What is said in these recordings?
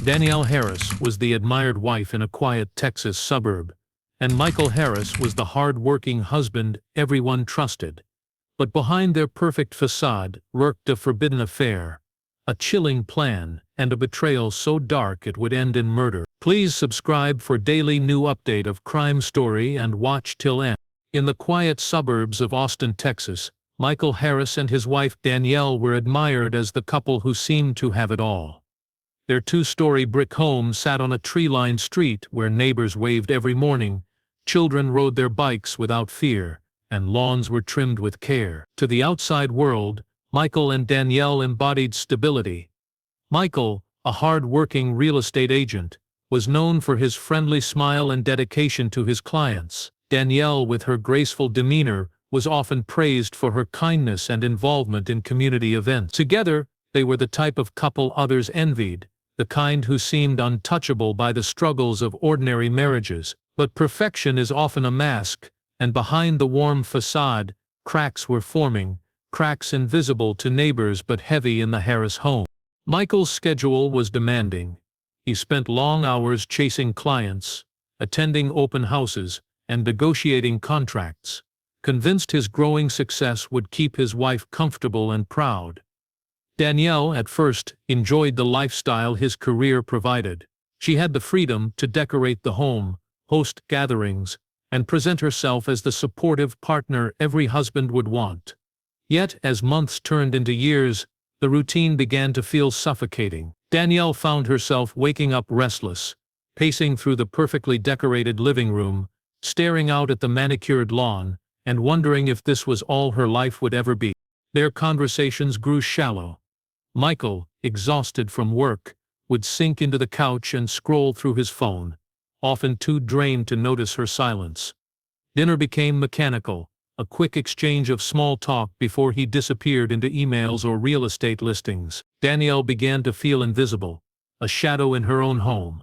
Danielle Harris was the admired wife in a quiet Texas suburb, and Michael Harris was the hard-working husband everyone trusted. But behind their perfect facade lurked a forbidden affair, a chilling plan, and a betrayal so dark it would end in murder. Please subscribe for daily new update of crime story and watch till end. In the quiet suburbs of Austin, Texas, Michael Harris and his wife Danielle were admired as the couple who seemed to have it all. Their two-story brick home sat on a tree-lined street where neighbors waved every morning, children rode their bikes without fear, and lawns were trimmed with care. To the outside world, Michael and Danielle embodied stability. Michael, a hard-working real estate agent, was known for his friendly smile and dedication to his clients. Danielle, with her graceful demeanor, was often praised for her kindness and involvement in community events. Together, they were the type of couple others envied, the kind who seemed untouchable by the struggles of ordinary marriages. But perfection is often a mask, and behind the warm facade, cracks were forming, cracks invisible to neighbors but heavy in the Harris home. Michael's schedule was demanding. He spent long hours chasing clients, attending open houses, and negotiating contracts, convinced his growing success would keep his wife comfortable and proud. Danielle, at first, enjoyed the lifestyle his career provided. She had the freedom to decorate the home, host gatherings, and present herself as the supportive partner every husband would want. Yet, as months turned into years, the routine began to feel suffocating. Danielle found herself waking up restless, pacing through the perfectly decorated living room, staring out at the manicured lawn, and wondering if this was all her life would ever be. Their conversations grew shallow. Michael, exhausted from work, would sink into the couch and scroll through his phone, often too drained to notice her silence. Dinner became mechanical, a quick exchange of small talk before he disappeared into emails or real estate listings. Danielle began to feel invisible, a shadow in her own home.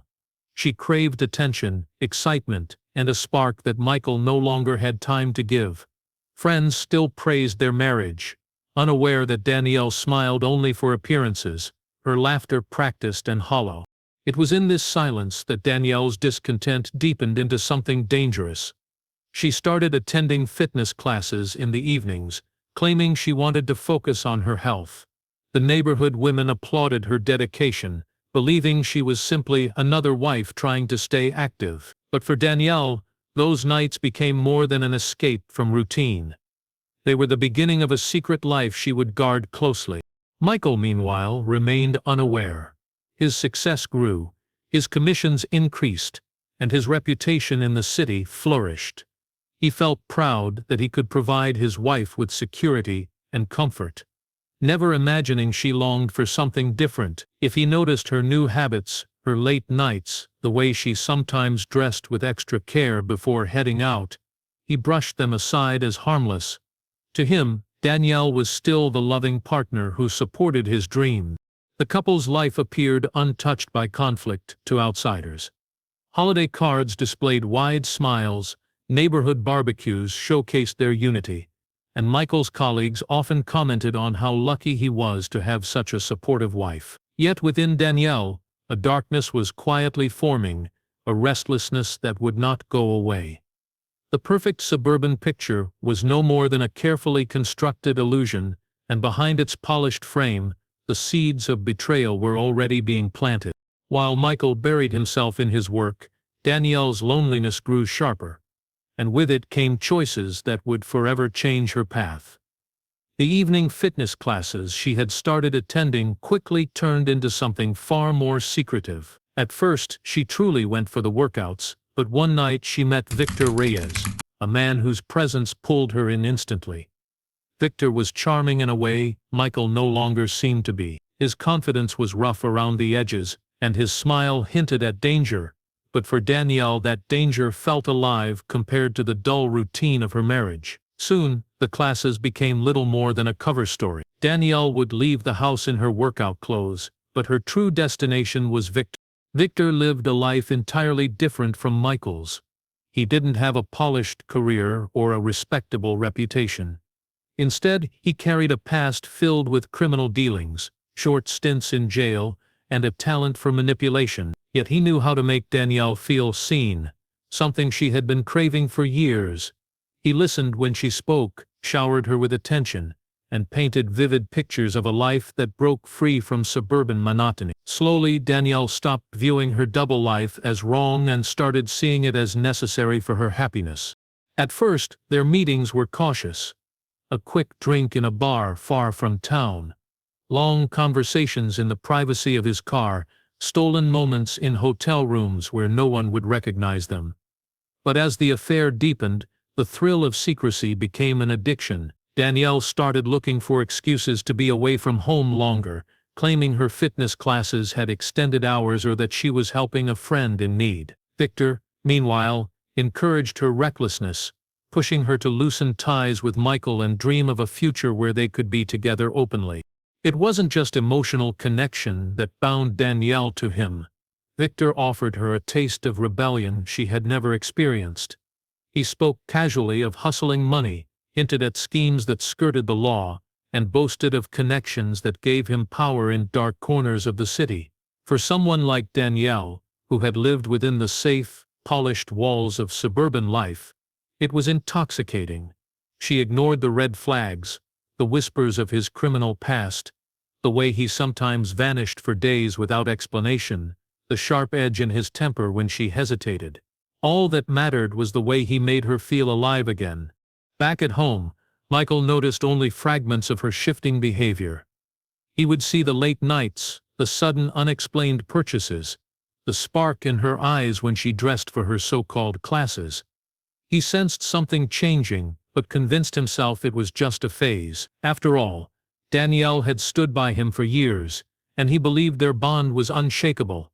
She craved attention, excitement, and a spark that Michael no longer had time to give. Friends still praised their marriage, unaware that Danielle smiled only for appearances, her laughter practiced and hollow. It was in this silence that Danielle's discontent deepened into something dangerous. She started attending fitness classes in the evenings, claiming she wanted to focus on her health. The neighborhood women applauded her dedication, believing she was simply another wife trying to stay active. But for Danielle, those nights became more than an escape from routine. They were the beginning of a secret life she would guard closely. Michael, meanwhile, remained unaware. His success grew, his commissions increased, and his reputation in the city flourished. He felt proud that he could provide his wife with security and comfort, never imagining she longed for something different. If he noticed her new habits, her late nights, the way she sometimes dressed with extra care before heading out, he brushed them aside as harmless. To him, Danielle was still the loving partner who supported his dreams. The couple's life appeared untouched by conflict to outsiders. Holiday cards displayed wide smiles, neighborhood barbecues showcased their unity, and Michael's colleagues often commented on how lucky he was to have such a supportive wife. Yet within Danielle, a darkness was quietly forming, a restlessness that would not go away. The perfect suburban picture was no more than a carefully constructed illusion, and behind its polished frame, the seeds of betrayal were already being planted. While Michael buried himself in his work, Danielle's loneliness grew sharper, and with it came choices that would forever change her path. The evening fitness classes she had started attending quickly turned into something far more secretive. At first, she truly went for the workouts, but one night she met Victor Reyes, a man whose presence pulled her in instantly. Victor was charming in a way Michael no longer seemed to be. His confidence was rough around the edges, and his smile hinted at danger, but for Danielle that danger felt alive compared to the dull routine of her marriage. Soon, the classes became little more than a cover story. Danielle would leave the house in her workout clothes, but her true destination was Victor. Victor lived a life entirely different from Michael's. He didn't have a polished career or a respectable reputation. Instead, he carried a past filled with criminal dealings, short stints in jail, and a talent for manipulation. Yet he knew how to make Danielle feel seen, something she had been craving for years. He listened when she spoke, showered her with attention, and painted vivid pictures of a life that broke free from suburban monotony. Slowly, Danielle stopped viewing her double life as wrong and started seeing it as necessary for her happiness. At first, their meetings were cautious. A quick drink in a bar far from town, long conversations in the privacy of his car, stolen moments in hotel rooms where no one would recognize them. But as the affair deepened, the thrill of secrecy became an addiction. Danielle started looking for excuses to be away from home longer, claiming her fitness classes had extended hours or that she was helping a friend in need. Victor, meanwhile, encouraged her recklessness, pushing her to loosen ties with Michael and dream of a future where they could be together openly. It wasn't just emotional connection that bound Danielle to him. Victor offered her a taste of rebellion she had never experienced. He spoke casually of hustling money, hinted at schemes that skirted the law, and boasted of connections that gave him power in dark corners of the city. For someone like Danielle, who had lived within the safe, polished walls of suburban life, it was intoxicating. She ignored the red flags, the whispers of his criminal past, the way he sometimes vanished for days without explanation, the sharp edge in his temper when she hesitated. All that mattered was the way he made her feel alive again. Back at home, Michael noticed only fragments of her shifting behavior. He would see the late nights, the sudden unexplained purchases, the spark in her eyes when she dressed for her so-called classes. He sensed something changing, but convinced himself it was just a phase. After all, Danielle had stood by him for years, and he believed their bond was unshakable.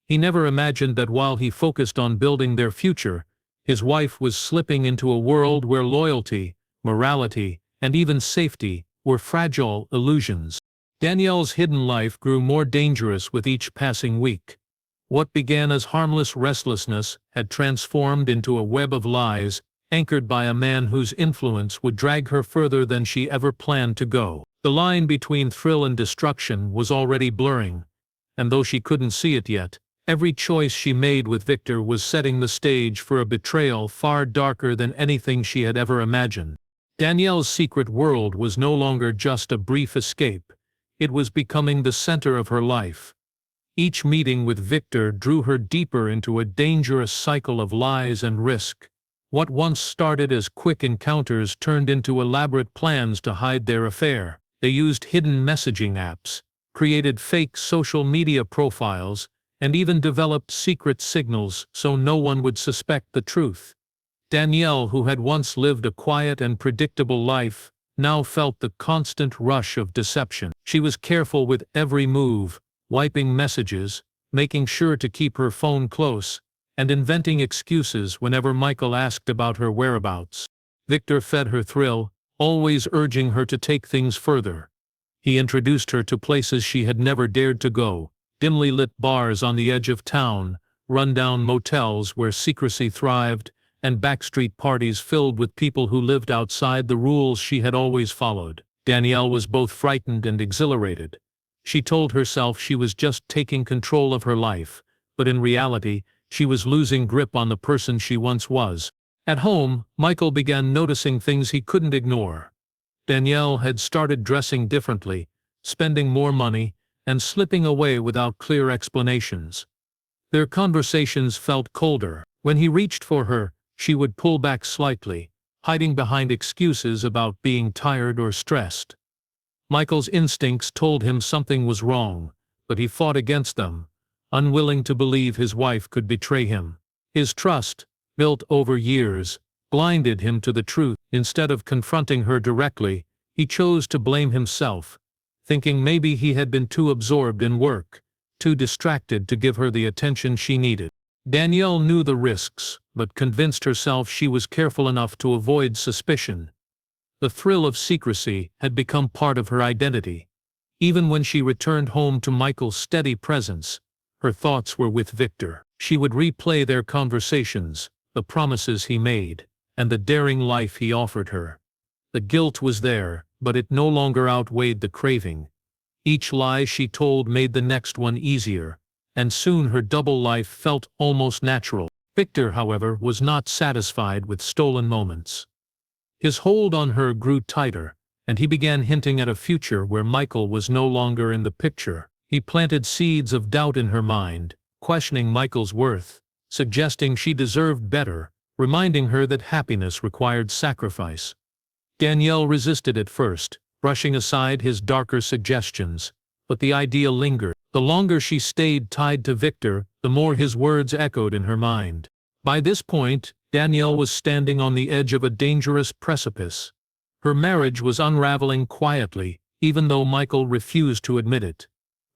He never imagined that while he focused on building their future, his wife was slipping into a world where loyalty, morality, and even safety were fragile illusions. Danielle's hidden life grew more dangerous with each passing week. What began as harmless restlessness had transformed into a web of lies, anchored by a man whose influence would drag her further than she ever planned to go. The line between thrill and destruction was already blurring, and though she couldn't see it yet, every choice she made with Victor was setting the stage for a betrayal far darker than anything she had ever imagined. Danielle's secret world was no longer just a brief escape. It was becoming the center of her life. Each meeting with Victor drew her deeper into a dangerous cycle of lies and risk. What once started as quick encounters turned into elaborate plans to hide their affair. They used hidden messaging apps, created fake social media profiles, and even developed secret signals so no one would suspect the truth. Danielle, who had once lived a quiet and predictable life, now felt the constant rush of deception. She was careful with every move, wiping messages, making sure to keep her phone close, and inventing excuses whenever Michael asked about her whereabouts. Victor fed her thrill, always urging her to take things further. He introduced her to places she had never dared to go, dimly lit bars on the edge of town, run-down motels where secrecy thrived, and backstreet parties filled with people who lived outside the rules she had always followed. Danielle was both frightened and exhilarated. She told herself she was just taking control of her life, but in reality, she was losing grip on the person she once was. At home, Michael began noticing things he couldn't ignore. Danielle had started dressing differently, spending more money, and slipping away without clear explanations. Their conversations felt colder. When he reached for her, she would pull back slightly, hiding behind excuses about being tired or stressed. Michael's instincts told him something was wrong, but he fought against them, unwilling to believe his wife could betray him. His trust, built over years, blinded him to the truth. Instead of confronting her directly, he chose to blame himself, thinking maybe he had been too absorbed in work, too distracted to give her the attention she needed. Danielle knew the risks, but convinced herself she was careful enough to avoid suspicion. The thrill of secrecy had become part of her identity. Even when she returned home to Michael's steady presence, her thoughts were with Victor. She would replay their conversations, the promises he made, and the daring life he offered her. The guilt was there, but it no longer outweighed the craving. Each lie she told made the next one easier, and soon her double life felt almost natural. Victor, however, was not satisfied with stolen moments. His hold on her grew tighter, and he began hinting at a future where Michael was no longer in the picture. He planted seeds of doubt in her mind, questioning Michael's worth, suggesting she deserved better, reminding her that happiness required sacrifice. Danielle resisted at first, brushing aside his darker suggestions, but the idea lingered. The longer she stayed tied to Victor, the more his words echoed in her mind. By this point, Danielle was standing on the edge of a dangerous precipice. Her marriage was unraveling quietly, even though Michael refused to admit it.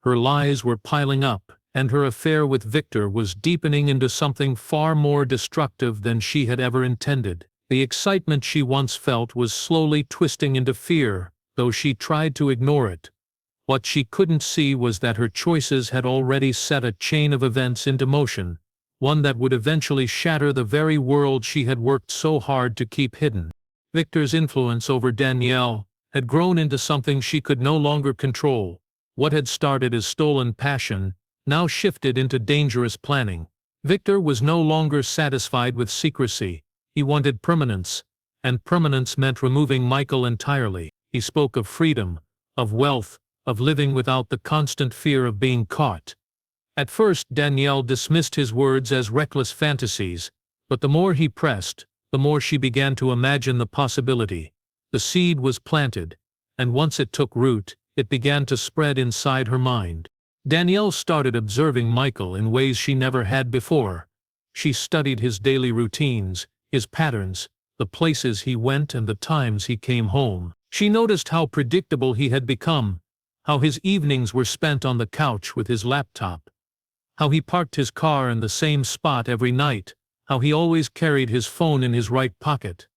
Her lies were piling up, and her affair with Victor was deepening into something far more destructive than she had ever intended. The excitement she once felt was slowly twisting into fear, though she tried to ignore it. What she couldn't see was that her choices had already set a chain of events into motion, one that would eventually shatter the very world she had worked so hard to keep hidden. Victor's influence over Danielle had grown into something she could no longer control. What had started as stolen passion now shifted into dangerous planning. Victor was no longer satisfied with secrecy. He wanted permanence, and permanence meant removing Michael entirely. He spoke of freedom, of wealth, of living without the constant fear of being caught. At first, Danielle dismissed his words as reckless fantasies, but the more he pressed, the more she began to imagine the possibility. The seed was planted, and once it took root, it began to spread inside her mind. Danielle started observing Michael in ways she never had before. She studied his daily routines, his patterns, the places he went and the times he came home. She noticed how predictable he had become, how his evenings were spent on the couch with his laptop, how he parked his car in the same spot every night, how he always carried his phone in his right pocket.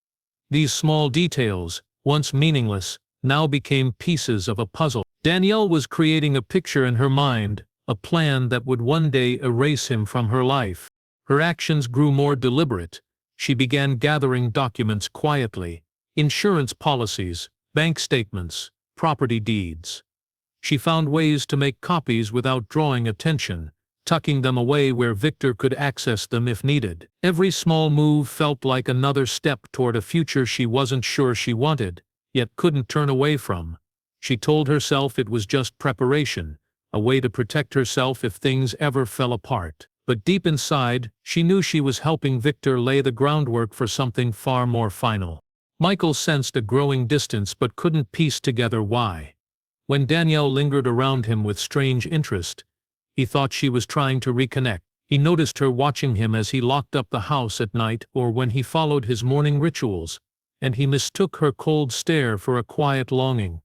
These small details, once meaningless, now became pieces of a puzzle. Danielle was creating a picture in her mind, a plan that would one day erase him from her life. Her actions grew more deliberate. She began gathering documents quietly: insurance policies, bank statements, property deeds. She found ways to make copies without drawing attention, tucking them away where Victor could access them if needed. Every small move felt like another step toward a future she wasn't sure she wanted, yet couldn't turn away from. She told herself it was just preparation, a way to protect herself if things ever fell apart. But deep inside, she knew she was helping Victor lay the groundwork for something far more final. Michael sensed a growing distance but couldn't piece together why. When Danielle lingered around him with strange interest, he thought she was trying to reconnect. He noticed her watching him as he locked up the house at night or when he followed his morning rituals, and he mistook her cold stare for a quiet longing.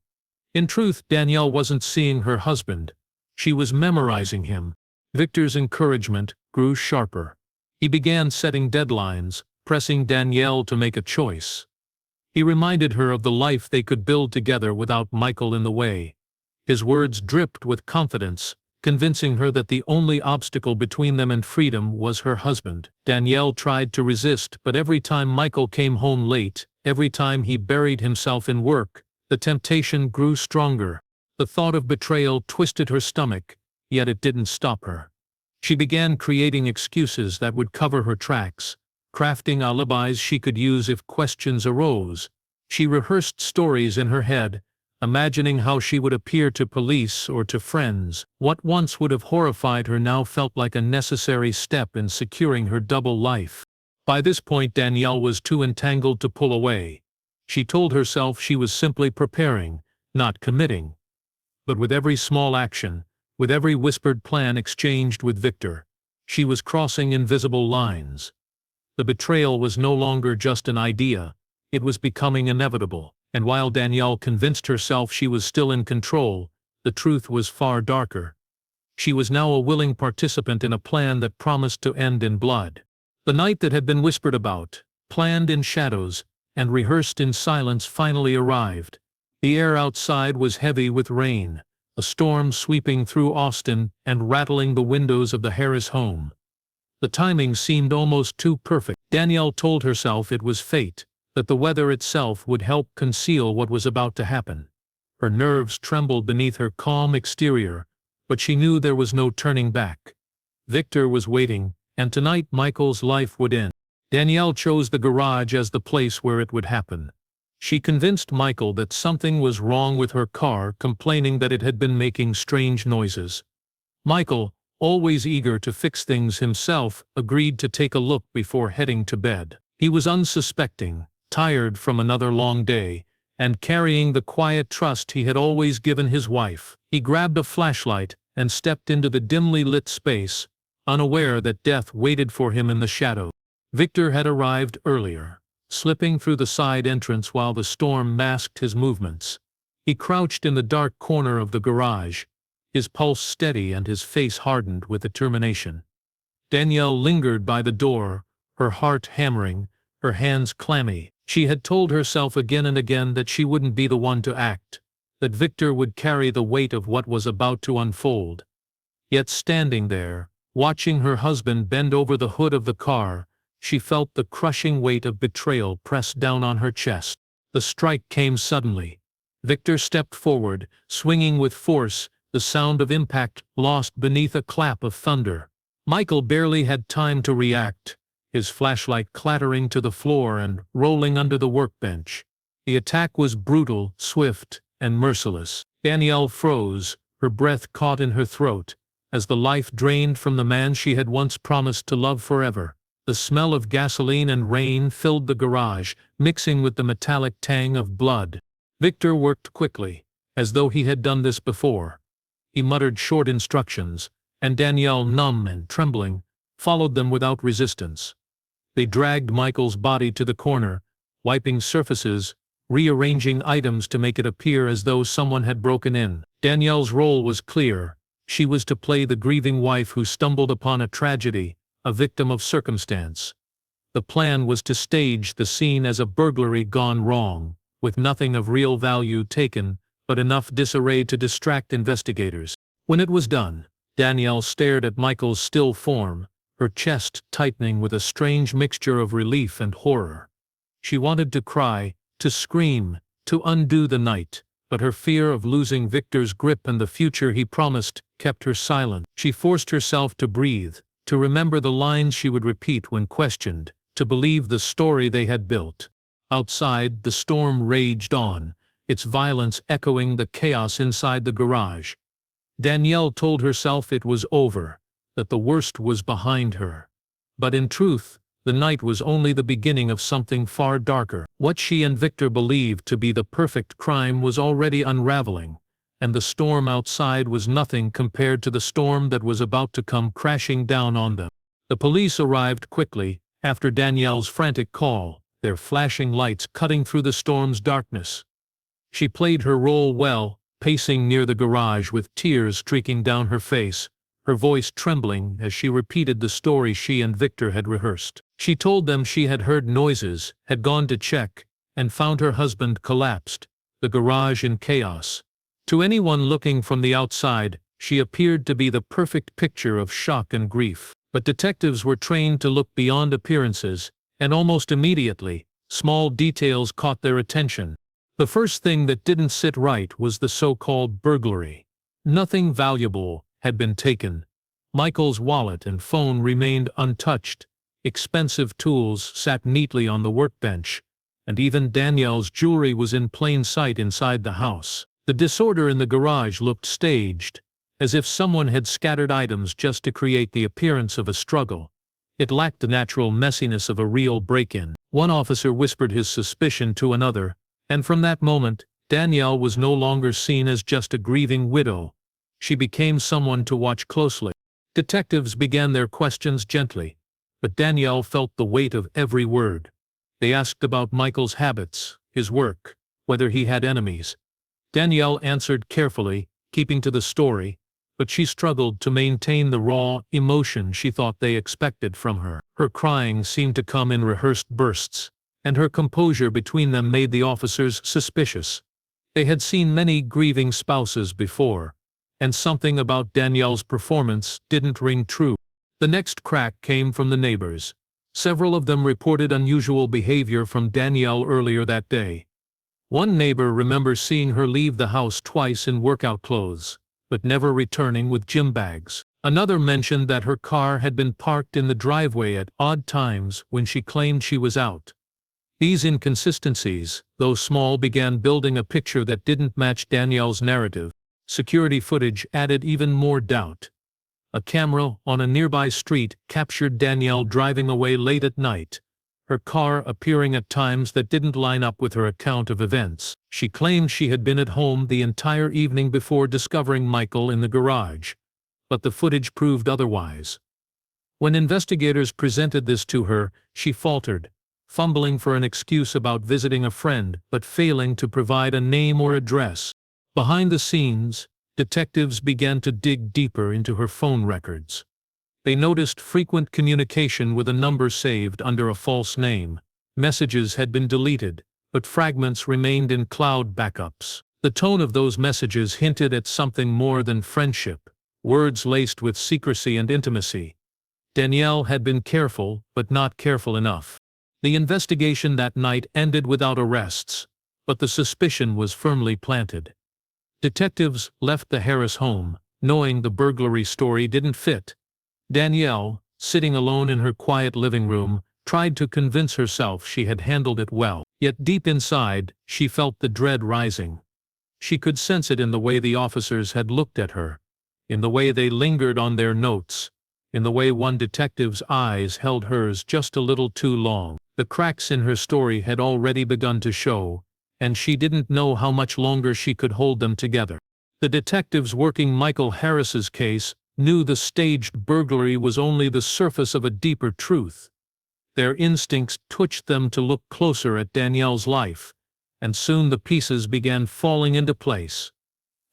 In truth, Danielle wasn't seeing her husband. She was memorizing him. Victor's encouragement grew sharper. He began setting deadlines, pressing Danielle to make a choice. He reminded her of the life they could build together without Michael in the way. His words dripped with confidence, convincing her that the only obstacle between them and freedom was her husband. Danielle tried to resist, but every time Michael came home late, every time he buried himself in work, the temptation grew stronger. The thought of betrayal twisted her stomach, yet it didn't stop her. She began creating excuses that would cover her tracks, crafting alibis she could use if questions arose. She rehearsed stories in her head, imagining how she would appear to police or to friends. What once would have horrified her now felt like a necessary step in securing her double life. By this point, Danielle was too entangled to pull away. She told herself she was simply preparing, not committing. But with every small action, with every whispered plan exchanged with Victor, she was crossing invisible lines. The betrayal was no longer just an idea, it was becoming inevitable. And while Danielle convinced herself she was still in control, the truth was far darker. She was now a willing participant in a plan that promised to end in blood. The night that had been whispered about, planned in shadows, and rehearsed in silence finally arrived. The air outside was heavy with rain, a storm sweeping through Austin and rattling the windows of the Harris home. The timing seemed almost too perfect. Danielle told herself it was fate, that the weather itself would help conceal what was about to happen. Her nerves trembled beneath her calm exterior, but she knew there was no turning back. Victor was waiting, and tonight Michael's life would end. Danielle chose the garage as the place where it would happen. She convinced Michael that something was wrong with her car, complaining that it had been making strange noises. Michael, always eager to fix things himself, agreed to take a look before heading to bed. He was unsuspecting, tired from another long day, and carrying the quiet trust he had always given his wife. He grabbed a flashlight and stepped into the dimly lit space, unaware that death waited for him in the shadow. Victor had arrived earlier, slipping through the side entrance while the storm masked his movements. He crouched in the dark corner of the garage, his pulse steady and his face hardened with determination. Danielle lingered by the door, her heart hammering, her hands clammy. She had told herself again and again that she wouldn't be the one to act, that Victor would carry the weight of what was about to unfold. Yet standing there, watching her husband bend over the hood of the car, she felt the crushing weight of betrayal press down on her chest. The strike came suddenly. Victor stepped forward, swinging with force, the sound of impact lost beneath a clap of thunder. Michael barely had time to react, his flashlight clattering to the floor and rolling under the workbench. The attack was brutal, swift, and merciless. Danielle froze, her breath caught in her throat, as the life drained from the man she had once promised to love forever. The smell of gasoline and rain filled the garage, mixing with the metallic tang of blood. Victor worked quickly, as though he had done this before. He muttered short instructions, and Danielle, numb and trembling, followed them without resistance. They dragged Michael's body to the corner, wiping surfaces, rearranging items to make it appear as though someone had broken in. Danielle's role was clear. She was to play the grieving wife who stumbled upon a tragedy, a victim of circumstance. The plan was to stage the scene as a burglary gone wrong, with nothing of real value taken, but enough disarray to distract investigators. When it was done, Danielle stared at Michael's still form, her chest tightening with a strange mixture of relief and horror. She wanted to cry, to scream, to undo the night, but her fear of losing Victor's grip and the future he promised kept her silent. She forced herself to breathe, to remember the lines she would repeat when questioned, to believe the story they had built. Outside, the storm raged on, its violence echoing the chaos inside the garage. Danielle told herself it was over, that the worst was behind her. But in truth, the night was only the beginning of something far darker. What she and Victor believed to be the perfect crime was already unraveling, and the storm outside was nothing compared to the storm that was about to come crashing down on them. The police arrived quickly, after Danielle's frantic call, their flashing lights cutting through the storm's darkness. She played her role well, pacing near the garage with tears streaking down her face, her voice trembling as she repeated the story she and Victor had rehearsed. She told them she had heard noises, had gone to check, and found her husband collapsed, the garage in chaos. To anyone looking from the outside, she appeared to be the perfect picture of shock and grief. But detectives were trained to look beyond appearances, and almost immediately, small details caught their attention. The first thing that didn't sit right was the so-called burglary. Nothing valuable had been taken. Michael's wallet and phone remained untouched, expensive tools sat neatly on the workbench, and even Danielle's jewelry was in plain sight inside the house. The disorder in the garage looked staged, as if someone had scattered items just to create the appearance of a struggle. It lacked the natural messiness of a real break-in. One officer whispered his suspicion to another, and from that moment, Danielle was no longer seen as just a grieving widow. She became someone to watch closely. Detectives began their questions gently, but Danielle felt the weight of every word. They asked about Michael's habits, his work, whether he had enemies. Danielle answered carefully, keeping to the story, but she struggled to maintain the raw emotion she thought they expected from her. Her crying seemed to come in rehearsed bursts, and her composure between them made the officers suspicious. They had seen many grieving spouses before, and something about Danielle's performance didn't ring true. The next crack came from the neighbors. Several of them reported unusual behavior from Danielle earlier that day. One neighbor remembers seeing her leave the house twice in workout clothes, but never returning with gym bags. Another mentioned that her car had been parked in the driveway at odd times when she claimed she was out. These inconsistencies, though small, began building a picture that didn't match Danielle's narrative. Security footage added even more doubt. A camera on a nearby street captured Danielle driving away late at night, her car appearing at times that didn't line up with her account of events. She claimed she had been at home the entire evening before discovering Michael in the garage, but the footage proved otherwise. When investigators presented this to her, she faltered, fumbling for an excuse about visiting a friend but failing to provide a name or address. Behind the scenes, detectives began to dig deeper into her phone records. They noticed frequent communication with a number saved under a false name. Messages had been deleted, but fragments remained in cloud backups. The tone of those messages hinted at something more than friendship, words laced with secrecy and intimacy. Danielle had been careful, but not careful enough. The investigation that night ended without arrests, but the suspicion was firmly planted. Detectives left the Harris home, knowing the burglary story didn't fit. Danielle, sitting alone in her quiet living room, tried to convince herself she had handled it well. Yet deep inside, she felt the dread rising. She could sense it in the way the officers had looked at her, in the way they lingered on their notes, in the way one detective's eyes held hers just a little too long. The cracks in her story had already begun to show, and she didn't know how much longer she could hold them together. The detectives working Michael Harris's case knew the staged burglary was only the surface of a deeper truth. Their instincts twitched them to look closer at Danielle's life, and soon the pieces began falling into place.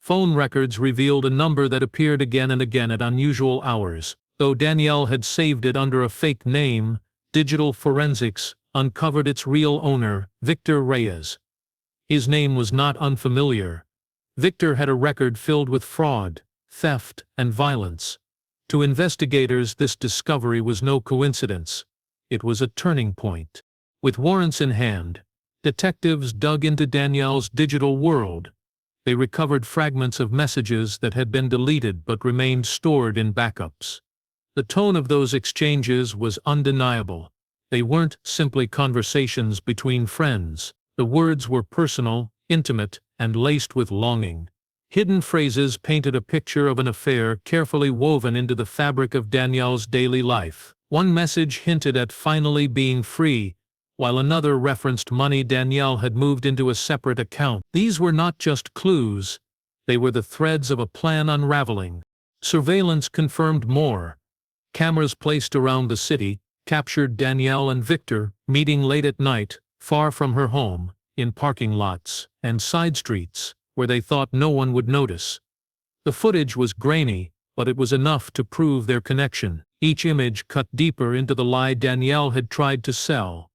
Phone records revealed a number that appeared again and again at unusual hours. Though Danielle had saved it under a fake name, digital forensics uncovered its real owner, Victor Reyes. His name was not unfamiliar. Victor had a record filled with fraud, theft, and violence. To investigators, this discovery was no coincidence. It was a turning point. With warrants in hand, detectives dug into Danielle's digital world. They recovered fragments of messages that had been deleted but remained stored in backups. The tone of those exchanges was undeniable. They weren't simply conversations between friends. The words were personal, intimate, and laced with longing. Hidden phrases painted a picture of an affair carefully woven into the fabric of Danielle's daily life. One message hinted at finally being free, while another referenced money Danielle had moved into a separate account. These were not just clues, they were the threads of a plan unraveling. Surveillance confirmed more. Cameras placed around the city captured Danielle and Victor meeting late at night, far from her home, in parking lots and side streets, where they thought no one would notice. The footage was grainy, but it was enough to prove their connection. Each image cut deeper into the lie Danielle had tried to sell.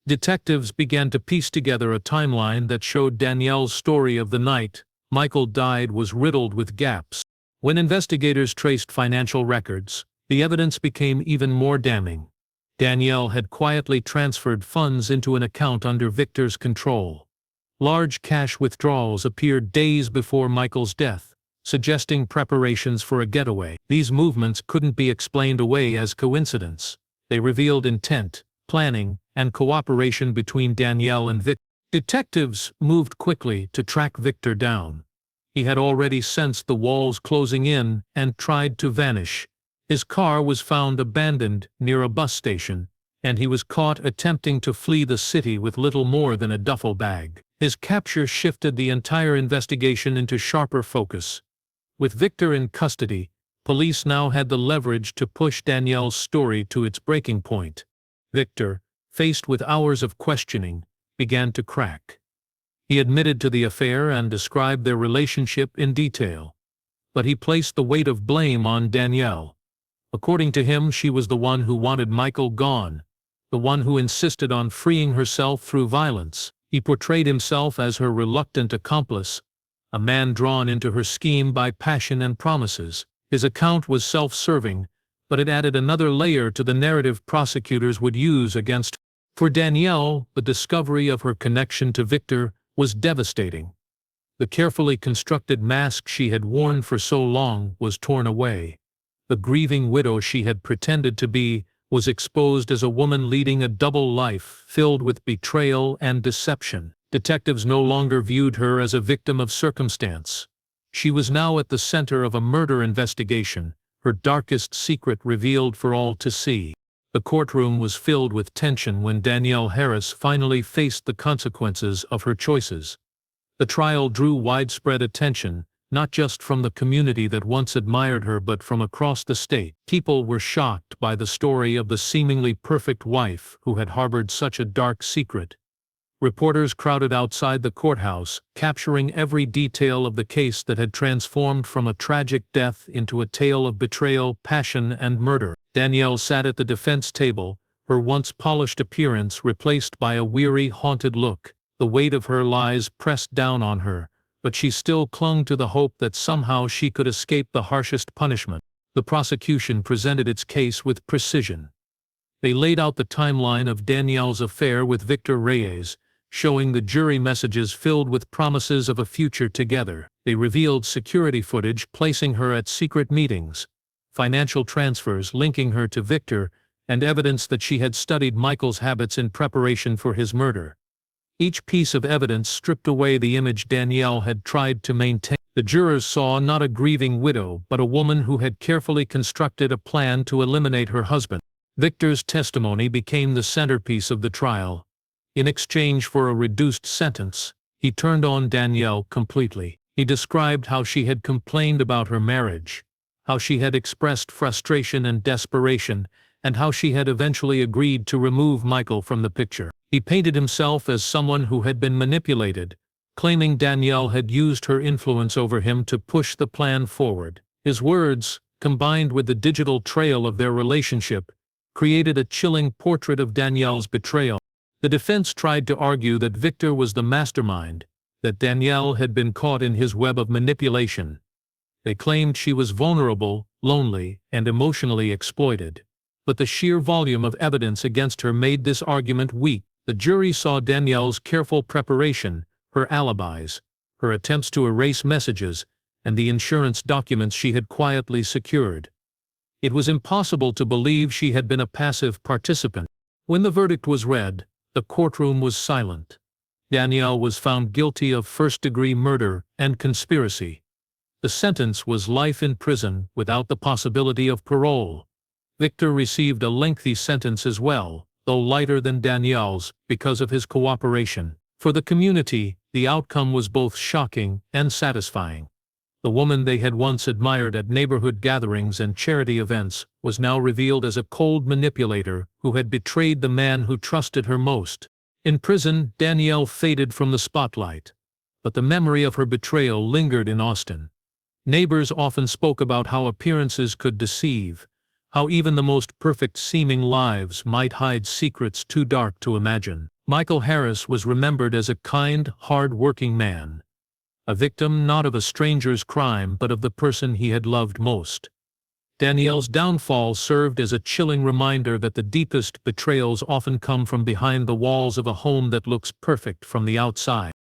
Detectives began to piece together a timeline that showed Danielle's story of the night Michael died was riddled with gaps. When investigators traced financial records, the evidence became even more damning. Danielle had quietly transferred funds into an account under Victor's control. Large cash withdrawals appeared days before Michael's death, suggesting preparations for a getaway. These movements couldn't be explained away as coincidence. They revealed intent, planning, and cooperation between Danielle and Victor. Detectives moved quickly to track Victor down. He had already sensed the walls closing in and tried to vanish. His car was found abandoned near a bus station, and he was caught attempting to flee the city with little more than a duffel bag. His capture shifted the entire investigation into sharper focus. With Victor in custody, police now had the leverage to push Danielle's story to its breaking point. Victor, faced with hours of questioning, began to crack. He admitted to the affair and described their relationship in detail. But he placed the weight of blame on Danielle. According to him, she was the one who wanted Michael gone, the one who insisted on freeing herself through violence. He portrayed himself as her reluctant accomplice, a man drawn into her scheme by passion and promises. His account was self-serving, but it added another layer to the narrative prosecutors would use against her. For Danielle, the discovery of her connection to Victor was devastating. The carefully constructed mask she had worn for so long was torn away. The grieving widow she had pretended to be was exposed as a woman leading a double life filled with betrayal and deception. Detectives no longer viewed her as a victim of circumstance. She was now at the center of a murder investigation, her darkest secret revealed for all to see. The courtroom was filled with tension when Danielle Harris finally faced the consequences of her choices. The trial drew widespread attention, not just from the community that once admired her but from across the state. People were shocked by the story of the seemingly perfect wife who had harbored such a dark secret. Reporters crowded outside the courthouse, capturing every detail of the case that had transformed from a tragic death into a tale of betrayal, passion, and murder. Danielle sat at the defense table, her once polished appearance replaced by a weary, haunted look. The weight of her lies pressed down on her, but she still clung to the hope that somehow she could escape the harshest punishment. The prosecution presented its case with precision. They laid out the timeline of Danielle's affair with Victor Reyes, showing the jury messages filled with promises of a future together. They revealed security footage placing her at secret meetings, financial transfers linking her to Victor, and evidence that she had studied Michael's habits in preparation for his murder. Each piece of evidence stripped away the image Danielle had tried to maintain. The jurors saw not a grieving widow but a woman who had carefully constructed a plan to eliminate her husband. Victor's testimony became the centerpiece of the trial. In exchange for a reduced sentence, he turned on Danielle completely. He described how she had complained about her marriage, how she had expressed frustration and desperation, and how she had eventually agreed to remove Michael from the picture. He painted himself as someone who had been manipulated, claiming Danielle had used her influence over him to push the plan forward. His words, combined with the digital trail of their relationship, created a chilling portrait of Danielle's betrayal. The defense tried to argue that Victor was the mastermind, that Danielle had been caught in his web of manipulation. They claimed she was vulnerable, lonely, and emotionally exploited. But the sheer volume of evidence against her made this argument weak. The jury saw Danielle's careful preparation, her alibis, her attempts to erase messages, and the insurance documents she had quietly secured. It was impossible to believe she had been a passive participant. When the verdict was read, the courtroom was silent. Danielle was found guilty of first-degree murder and conspiracy. The sentence was life in prison without the possibility of parole. Victor received a lengthy sentence as well, though lighter than Danielle's, because of his cooperation. For the community, the outcome was both shocking and satisfying. The woman they had once admired at neighborhood gatherings and charity events was now revealed as a cold manipulator who had betrayed the man who trusted her most. In prison, Danielle faded from the spotlight, but the memory of her betrayal lingered in Austin. Neighbors often spoke about how appearances could deceive, how even the most perfect-seeming lives might hide secrets too dark to imagine. Michael Harris was remembered as a kind, hard-working man, a victim not of a stranger's crime but of the person he had loved most. Danielle's downfall served as a chilling reminder that the deepest betrayals often come from behind the walls of a home that looks perfect from the outside.